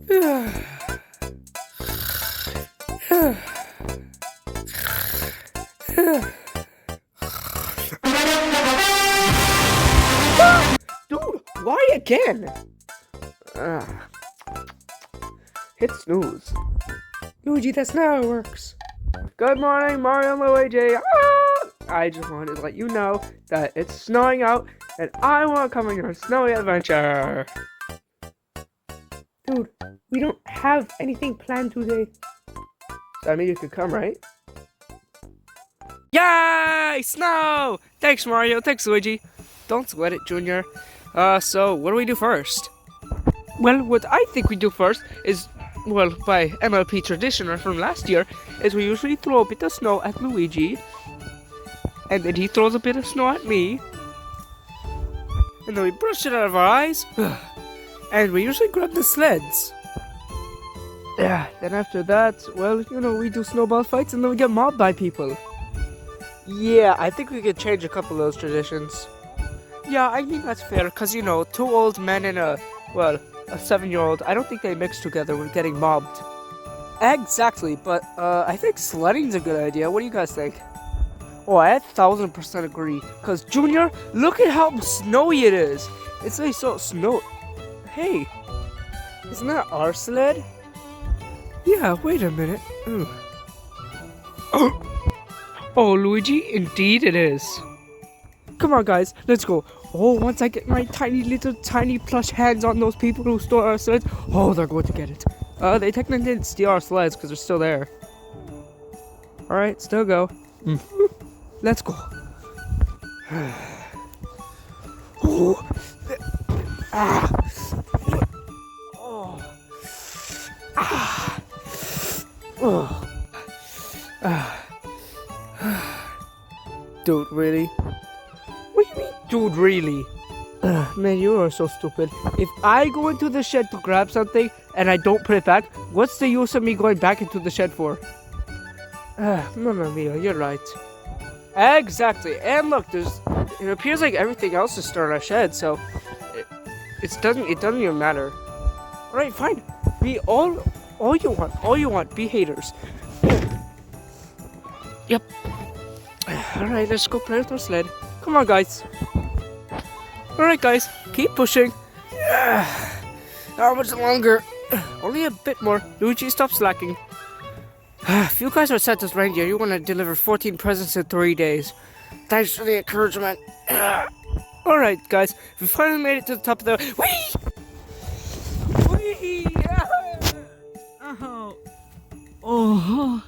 Dude, why again? Hit snooze. Luigi, that's not how it works. Good morning, Mario and Luigi. I just wanted to let you know that it's snowing out and I want to come on your snowy adventure. Dude, we don't have anything planned today. So I mean, you could come, right? Yay! Snow! Thanks, Mario. Thanks, Luigi. Don't sweat it, Junior. So what do we do first? Well, what I think we do first is, well, by MLP tradition from last year, is we usually throw a bit of snow at Luigi, and then he throws a bit of snow at me, and then we brush it out of our eyes, and we usually grab the sleds. Yeah, then after that, well, you know, we do snowball fights, and then we get mobbed by people. Yeah, I think we could change a couple of those traditions. Yeah, I mean, that's fair, because, you know, two old men and a 7-year-old, I don't think they mix together when getting mobbed. Exactly, but I think sledding's a good idea. What do you guys think? Oh, I 1000% agree. Because, Junior, look at how snowy it is. It's like so snow. Hey, isn't that our sled? Yeah, wait a minute. Oh, Luigi, indeed it is. Come on, guys, let's go. Oh, once I get my tiny plush hands on those people who stole our sleds, oh, they're going to get it. They technically didn't steal our sleds because they're still there. Alright, still go. Let's go. Oh. Dude, really? What do you mean, dude, really? Man, you are so stupid. If I go into the shed to grab something and I don't put it back, what's the use of me going back into the shed for? Mamma mia, you're right. Exactly. And look, it appears like everything else is stored in our shed, so it doesn't even matter. Alright, fine. Be all you want. Be haters. Yep. Alright, let's go play with our sled. Come on, guys. Alright, guys, keep pushing. How much longer? Only a bit more. Luigi, stop slacking. If you guys are Santa's reindeer, you want to deliver 14 presents in 3 days. Thanks for the encouragement. Alright, guys, we finally made it to the top of the... Whee! Whee! Oh.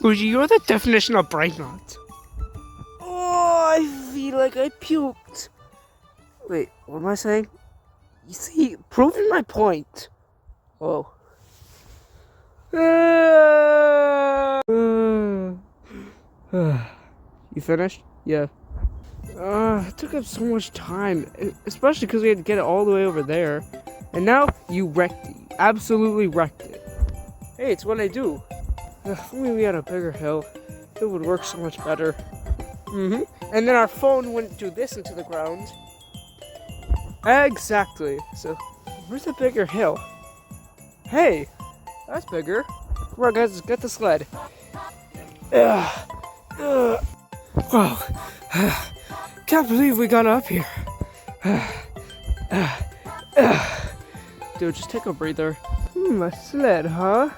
Luigi, you're the definition of brain rot. Oh, I feel like I puked. Wait, what am I saying? You see, proving my point. Oh. You finished? Yeah. It took up so much time, especially because we had to get it all the way over there. And now, you wrecked it. You absolutely wrecked it. Hey, it's what I do. If only we had a bigger hill, it would work so much better. And then our phone wouldn't do this into the ground. Exactly. So, where's the bigger hill? Hey, that's bigger. Come on, guys, let's get the sled. Wow. Can't believe we got up here. Dude, just take a breather. A sled, huh?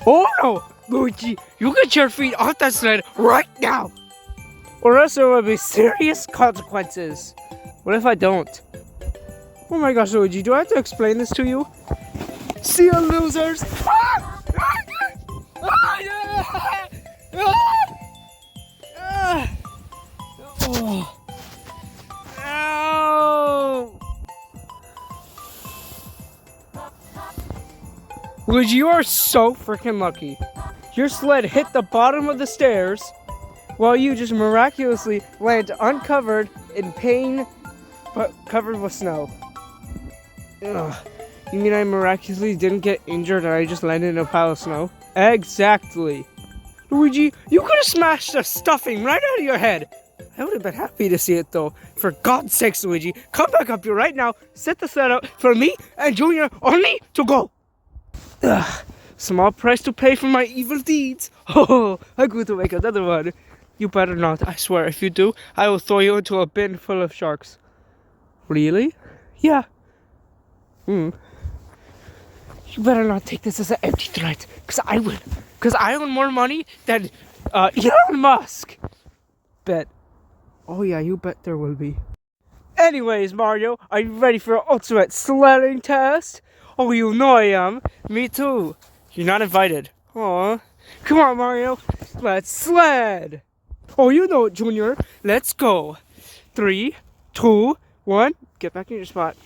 Oh no! Luigi, you get your feet off that sled right now! Or else there will be serious consequences. What if I don't? Oh my gosh, Luigi, do I have to explain this to you? See ya, losers! Oh. Ow. Luigi, you are so freaking lucky. Your sled hit the bottom of the stairs while you just miraculously land uncovered in pain but covered with snow. Ugh. You mean I miraculously didn't get injured and I just landed in a pile of snow? Exactly. Luigi, you could have smashed the stuffing right out of your head. I would have been happy to see it though. For God's sakes, Luigi, come back up here right now. Set the set up for me and Junior only to go. Ugh, small price to pay for my evil deeds. Oh, I'm going to make another one. You better not. I swear, if you do, I will throw you into a bin full of sharks. Really? Yeah. You better not take this as an empty threat, because I will. Because I own more money than Elon Musk. Bet. Oh yeah, you bet there will be. Anyways, Mario, are you ready for an ultimate sledding test? Oh, you know I am. Me too. You're not invited. Aw. Come on, Mario. Let's sled. Oh, you know it, Junior. Let's go. 3, 2, 1. Get back in your spot.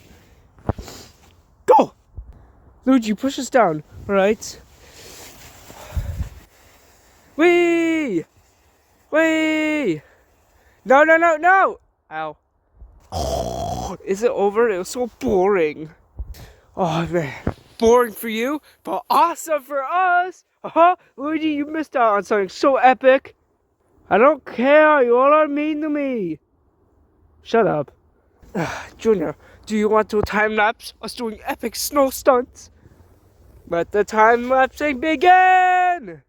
Go! Luigi, push us down. Alright. Whee! Whee! No, no, no, no! Ow. Oh, is it over? It was so boring. Oh, man. Boring for you, but awesome for us! Luigi, you missed out on something so epic. I don't care. You all are mean to me. Shut up. Junior, do you want to time-lapse us doing epic snow stunts? Let the time-lapsing begin!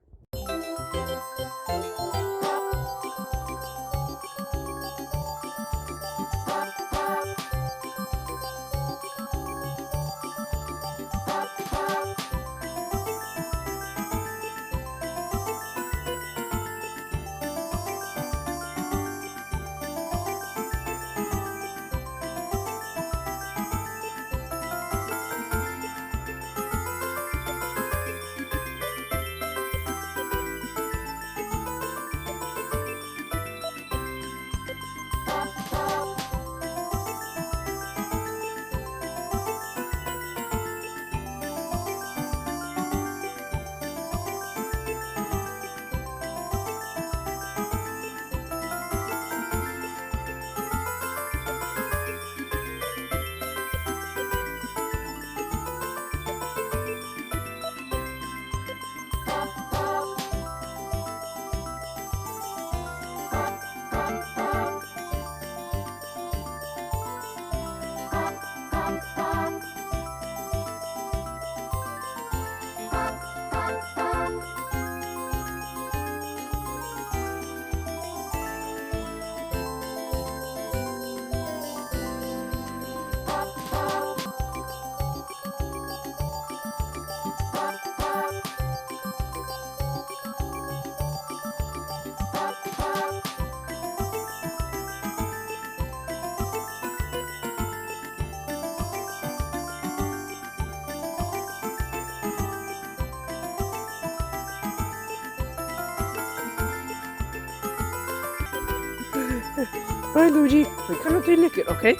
Alright, Luigi, we count of 3, lick it, okay?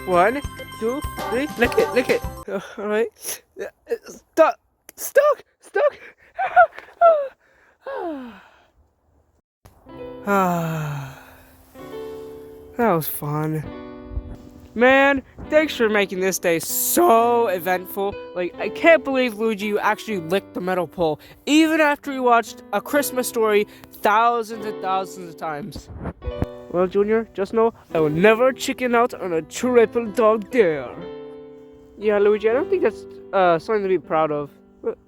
1, 2, 3, lick it, lick it. Alright. Stuck! Stuck! Stuck! That was fun. Man, thanks for making this day so eventful. Like, I can't believe, Luigi, you actually licked the metal pole, even after you watched A Christmas Story thousands and thousands of times. Well, Junior, just know I will never chicken out on a triple dog dare. Yeah, Luigi, I don't think that's something to be proud of. But,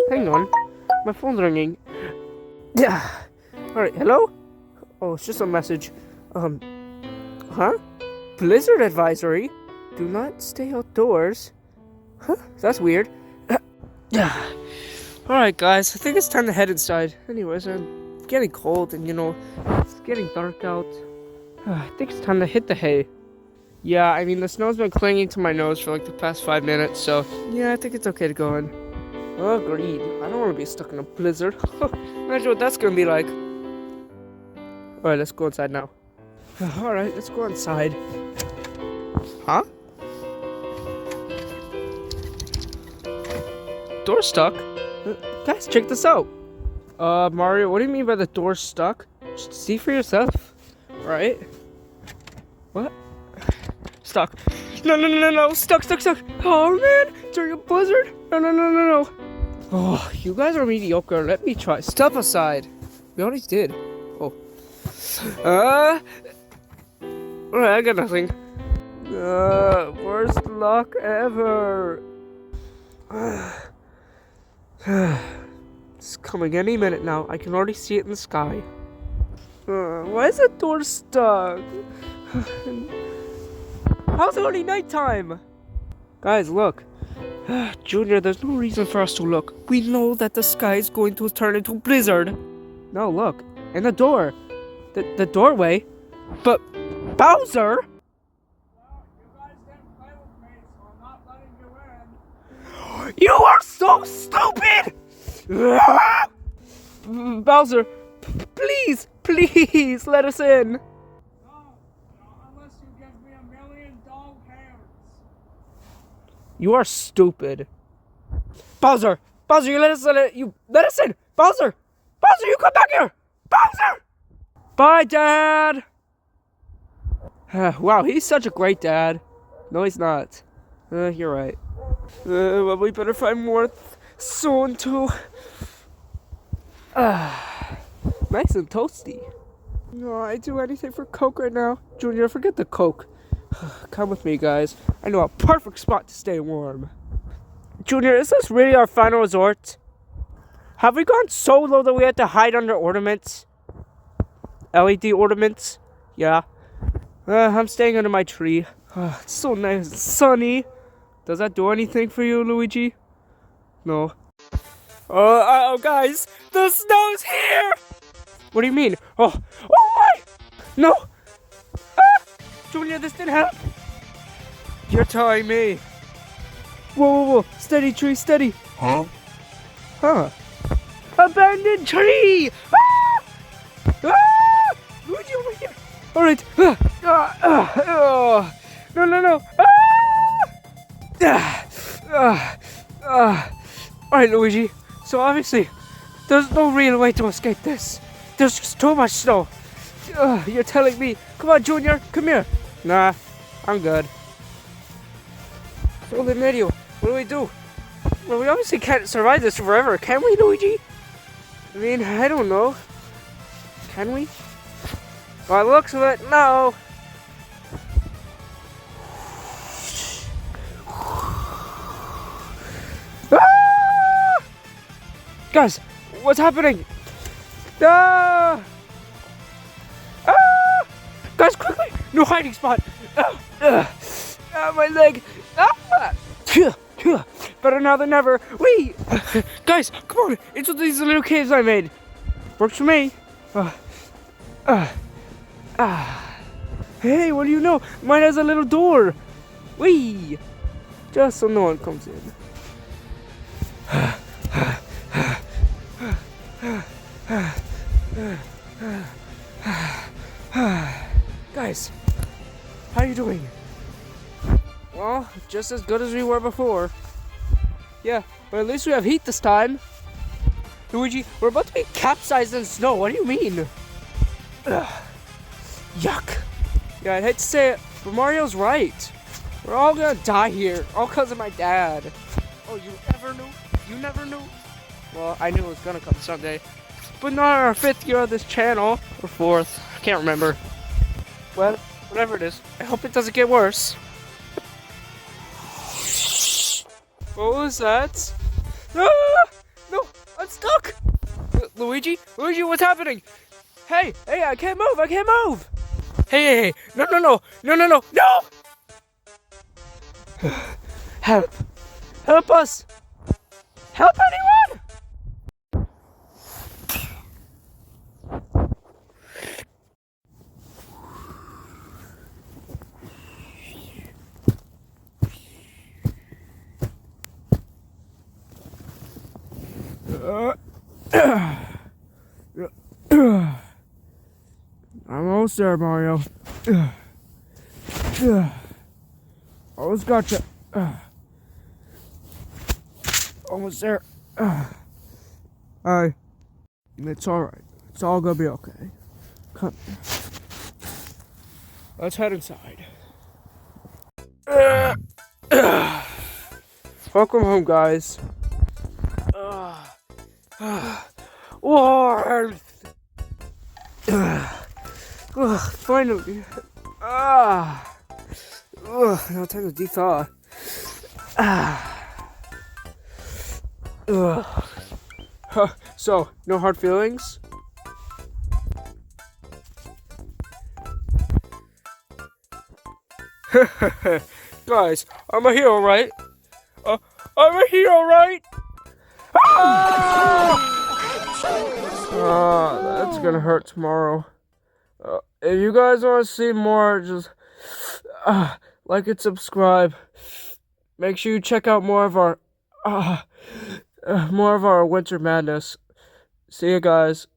hang on, my phone's ringing. Yeah. Alright, hello? Oh, it's just a message. Huh? Blizzard advisory? Do not stay outdoors. Huh? That's weird. Alright, guys, I think it's time to head inside. Anyways, I'm getting cold and, it's getting dark out. I think it's time to hit the hay. Yeah, I mean, the snow's been clinging to my nose for like the past 5 minutes, so yeah, I think it's okay to go in. Agreed. I don't want to be stuck in a blizzard. Imagine what that's gonna be like. Alright, let's go inside now. Alright, let's go inside. Huh? Door stuck? Guys, check this out. Mario, what do you mean by the door stuck? Just see for yourself. Right? What? Stuck. No. Stuck. Oh, man. During a blizzard? No. Oh, you guys are mediocre. Let me try. Step aside. We already did. Oh. Alright, I got nothing. Worst luck ever. It's coming any minute now. I can already see it in the sky. Why is the door stuck? How's it already nighttime? Guys, look. Junior, there's no reason for us to look. We know that the sky is going to turn into a blizzard. No, look. And the door. The doorway. But Bowser? You are so stupid! Bowser, please let us in. No, unless you give me $1 million hands. You are stupid. Bowser, you let us in. Bowser, you come back here. Bowser! Bye, Dad. Wow, he's such a great dad. No, he's not. You're right. Well, we better find more soon too. Nice and toasty. No, I'd do anything for Coke right now. Junior, forget the Coke. Come with me, guys. I know a perfect spot to stay warm. Junior, is this really our final resort? Have we gone so low that we have to hide under ornaments? LED ornaments? Yeah. I'm staying under my tree. It's so nice and sunny. Does that do anything for you, Luigi? No. Oh, guys, the snow's here! What do you mean? Oh my! No! Junior, this didn't help. You're telling me. Whoa. Steady, tree, steady. Huh? Abandoned tree! Luigi, over here. Alright. No. Alright, Luigi. So obviously, there's no real way to escape this. There's just too much snow. You're telling me. Come on, Junior. Come here. Nah, I'm good. So the video. What do we do? Well, we obviously can't survive this forever, can we, Luigi? I mean, I don't know. Can we? By the looks of it, no. Guys, what's happening? Guys, quickly! No hiding spot! My leg! Better now than never! Wee! Guys, come on! Into these little caves I made! Works for me! Hey, what do you know? Mine has a little door! Wee! Just so no one comes in. Guys, how are you doing? Well, just as good as we were before. Yeah, but at least we have heat this time. Luigi, we're about to be capsized in snow. What do you mean? Yuck. Yeah, I'd hate to say it, but Mario's right. We're all gonna die here, all because of my dad. Oh, you ever knew? You never knew? Well, I knew it was gonna come someday. But not our 5th year on this channel. Or 4th. I can't remember. Well, whatever it is. I hope it doesn't get worse. What was that? No! I'm stuck! Luigi, what's happening? Hey, I can't move! Hey, no! Help us! Help anyone! I'm almost there, Mario. Almost gotcha. Almost there. Alright. It's alright. It's all gonna be okay. Come. Let's head inside. Welcome home, guys. Warmth. Finally. Now time to de-thaw. So, no hard feelings? Guys, I'm a hero, right? I'm a hero, right? That's gonna hurt tomorrow. If you guys want to see more, just like and subscribe. Make sure you check out more of our winter madness. See you guys.